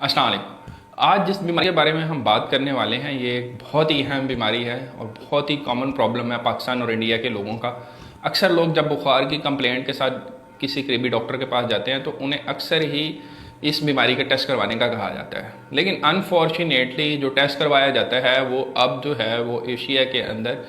अस्सलाम वालेकुम। आज जिस बीमारी के बारे में हम बात करने वाले हैं ये एक बहुत ही अहम बीमारी है और बहुत ही कॉमन प्रॉब्लम है पाकिस्तान और इंडिया के लोगों का। अक्सर लोग जब बुखार की कंप्लेंट के साथ किसी करीबी डॉक्टर के पास जाते हैं तो उन्हें अक्सर ही इस बीमारी का टेस्ट करवाने का कहा जाता है, लेकिन अनफॉर्चुनेटली जो टेस्ट करवाया जाता है वो अब जो है वो एशिया के अंदर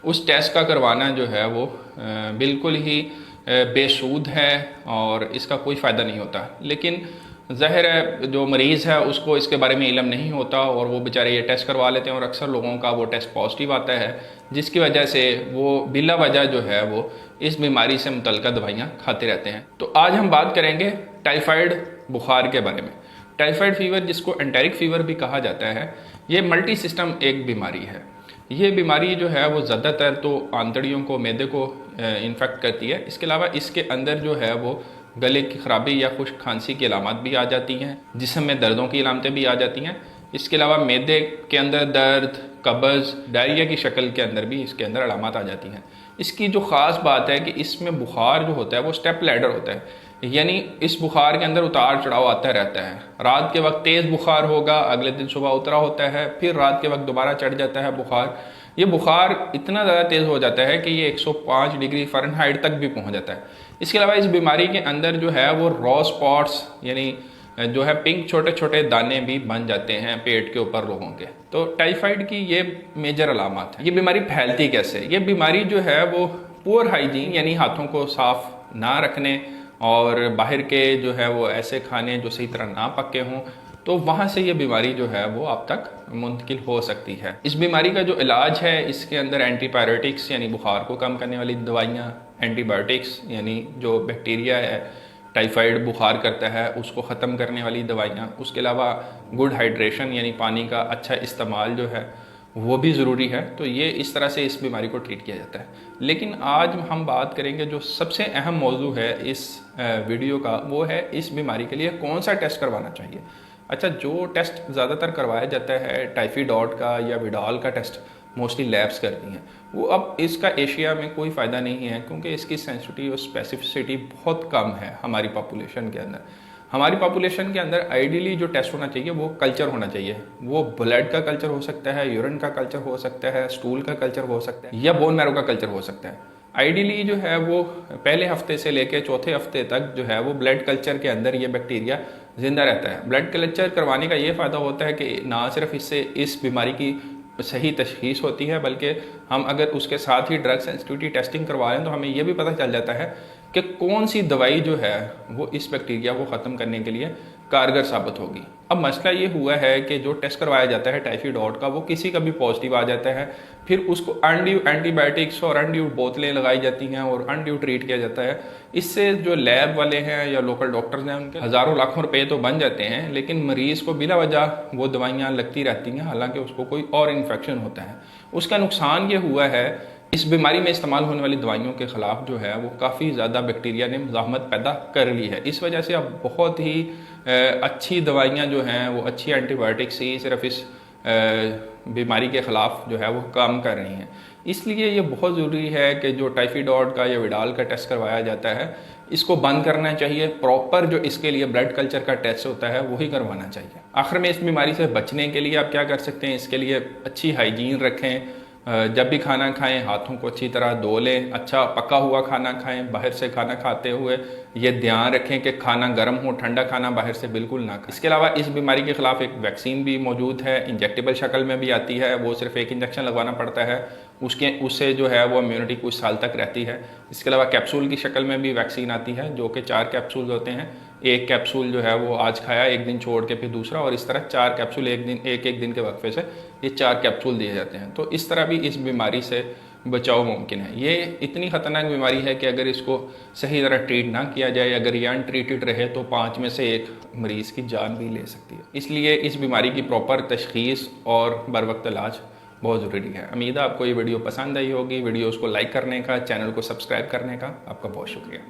उस टेस्ट का करवाना जो है वो बिल्कुल ही बेसूद है और इसका कोई फ़ायदा नहीं होता। लेकिन ज़ाहिर है जो मरीज़ है उसको इसके बारे में इल्म नहीं होता और वो बेचारे ये टेस्ट करवा लेते हैं और अक्सर लोगों का वो टेस्ट पॉजिटिव आता है, जिसकी वजह से वो बिला वजह जो है वो इस बीमारी से मुतल्लिक़ दवाइयाँ खाते रहते हैं। तो आज हम बात करेंगे टाइफाइड बुखार के बारे में। टाइफाइड फीवर, जिसको एंटेरिक फीवर भी कहा जाता है, ये मल्टी सिस्टम एक बीमारी है। ये बीमारी जो है वो ज़्यादातर तो आंतड़ियों को, मैदे को इन्फेक्ट करती है। इसके अलावा इसके अंदर जो है वो गले की खराबी या खुश्क खांसी की अलामत भी आ जाती हैं, जिस्म में दर्दों की अलामतें भी आ जाती हैं। इसके अलावा मैदे के अंदर दर्द, कब्ज़, डायरिया की शक्ल के अंदर भी इसके अंदर अलामत आ जाती हैं। इसकी जो ख़ास बात है कि इसमें बुखार जो होता है वो स्टेप लैडर होता है, यानी इस बुखार के अंदर उतार चढ़ाव आता रहता है। रात के वक्त तेज़ बुखार होगा, अगले दिन सुबह उतरा होता है, फिर रात के वक्त दोबारा चढ़ जाता है बुखार। ये बुखार इतना ज़्यादा तेज़ हो जाता है कि ये 105 डिग्री फ़ारेनहाइट तक भी पहुंच जाता है। इसके अलावा इस बीमारी के अंदर जो है वो रॉ स्पॉट्स यानी जो है पिंक छोटे छोटे दाने भी बन जाते हैं पेट के ऊपर लोगों के। तो टाइफाइड की ये मेजर अलामत है। ये बीमारी फैलती कैसे? ये बीमारी जो है वो पुअर हाइजीन यानी हाथों को साफ ना रखने और बाहर के जो है वो ऐसे खाने जो सही तरह ना पके हों, तो वहाँ से ये बीमारी जो है वो आप तक मुंतकिल हो सकती है। इस बीमारी का जो इलाज है इसके अंदर एंटीबायोटिक्स यानी बुखार को कम करने वाली दवाइयाँ, एंटीबायोटिक्स यानी जो बैक्टीरिया है टाइफाइड बुखार करता है उसको ख़त्म करने वाली दवाइयाँ, उसके अलावा गुड हाइड्रेशन यानी पानी का अच्छा इस्तेमाल जो है वो भी ज़रूरी है। तो ये इस तरह से इस बीमारी को ट्रीट किया जाता है। लेकिन आज हम बात करेंगे जो सबसे अहम मौजू है इस वीडियो का, वो है इस बीमारी के लिए कौन सा टेस्ट करवाना चाहिए। अच्छा, जो टेस्ट ज़्यादातर करवाया जाता है टाइफाइड का या विडाल का टेस्ट मोस्टली लैब्स करती हैं, वो अब इसका एशिया में कोई फ़ायदा नहीं है क्योंकि इसकी सेंसिटिविटी और स्पेसिफिसिटी बहुत कम है हमारी पॉपुलेशन के अंदर। हमारी पॉपुलेशन के अंदर आइडियली जो टेस्ट होना चाहिए वो कल्चर होना चाहिए। वो ब्लड का कल्चर हो सकता है, यूरिन का कल्चर हो सकता है, स्टूल का कल्चर हो सकता है या बोन मैरो का कल्चर हो सकता है। आइडियली जो है वो पहले हफ्ते से लेकर चौथे हफ्ते तक जो है वो ब्लड कल्चर के अंदर ये बैक्टीरिया जिंदा रहता है। ब्लड कल्चर करवाने का ये फ़ायदा होता है कि ना सिर्फ इससे इस बीमारी की सही तशख़ीस होती है, बल्कि हम अगर उसके साथ ही ड्रग सेंसिटिविटी टेस्टिंग करवा लें तो हमें यह भी पता चल जाता है कि कौन सी दवाई जो है वो इस बैक्टीरिया को ख़त्म करने के लिए कारगर साबित होगी। अब मसला ये हुआ है कि जो टेस्ट करवाया जाता है टाइफाइड का वो किसी का भी पॉजिटिव आ जाता है, फिर उसको अनड्यू एंटीबायोटिक्स और अनड्यू बोतलें लगाई जाती हैं और अनड्यू ट्रीट किया जाता है। इससे जो लैब वाले हैं या लोकल डॉक्टर्स हैं उनके हज़ारों लाखों रुपए तो बन जाते हैं, लेकिन मरीज़ को बिला वजह वो दवाइयाँ लगती रहती हैं, हालांकि उसको कोई और इन्फेक्शन होता है। उसका नुकसान ये हुआ है इस बीमारी में इस्तेमाल होने वाली दवाइयों के ख़िलाफ़ जो है वो काफ़ी ज़्यादा बैक्टीरिया ने मुज़ाहमत पैदा कर ली है। इस वजह से अब बहुत ही अच्छी दवाइयाँ जो हैं वो अच्छी एंटीबायोटिक्स ही सिर्फ इस बीमारी के ख़िलाफ़ जो है वो काम कर रही हैं। इसलिए ये बहुत ज़रूरी है कि जो टाइफाइड का या विडाल का टेस्ट करवाया जाता है इसको बंद करना चाहिए। प्रॉपर जो इसके लिए ब्लड कल्चर का टेस्ट होता है वही करवाना चाहिए। आखिर में इस बीमारी से बचने के लिए आप क्या कर सकते हैं? इसके लिए अच्छी हाइजीन रखें, जब भी खाना खाएं हाथों को अच्छी तरह धो लें, अच्छा पका हुआ खाना खाएं, बाहर से खाना खाते हुए ये ध्यान रखें कि खाना गर्म हो, ठंडा खाना बाहर से बिल्कुल ना खाएं। इसके अलावा इस बीमारी के ख़िलाफ़ एक वैक्सीन भी मौजूद है, इंजेक्टेबल शक्ल में भी आती है। वो सिर्फ एक इंजेक्शन लगवाना पड़ता है, उससे जो है वो इम्यूनिटी कुछ साल तक रहती है। इसके अलावा कैप्सूल की शक्ल में भी वैक्सीन आती है जो कि 4 कैप्सूल होते हैं। एक कैप्सूल जो है वो आज खाया, एक दिन छोड़ के फिर दूसरा, और इस तरह 4 कैप्सूल एक दिन के वक्फे से ये 4 कैप्सूल दिए जाते हैं। तो इस तरह भी इस बीमारी से बचाव मुमकिन है। ये इतनी ख़तरनाक बीमारी है कि अगर इसको सही तरह ट्रीट ना किया जाए, अगर ये अनट्रीटेड रहे तो 5 में से 1 मरीज़ की जान भी ले सकती है। इसलिए इस बीमारी की प्रॉपर तशख़ीस और बर वक्त इलाज बहुत ज़रूरी है। उम्मीद है आपको ये वीडियो पसंद आई होगी। वीडियोज़ को लाइक करने का, चैनल को सब्सक्राइब करने का आपका बहुत शुक्रिया।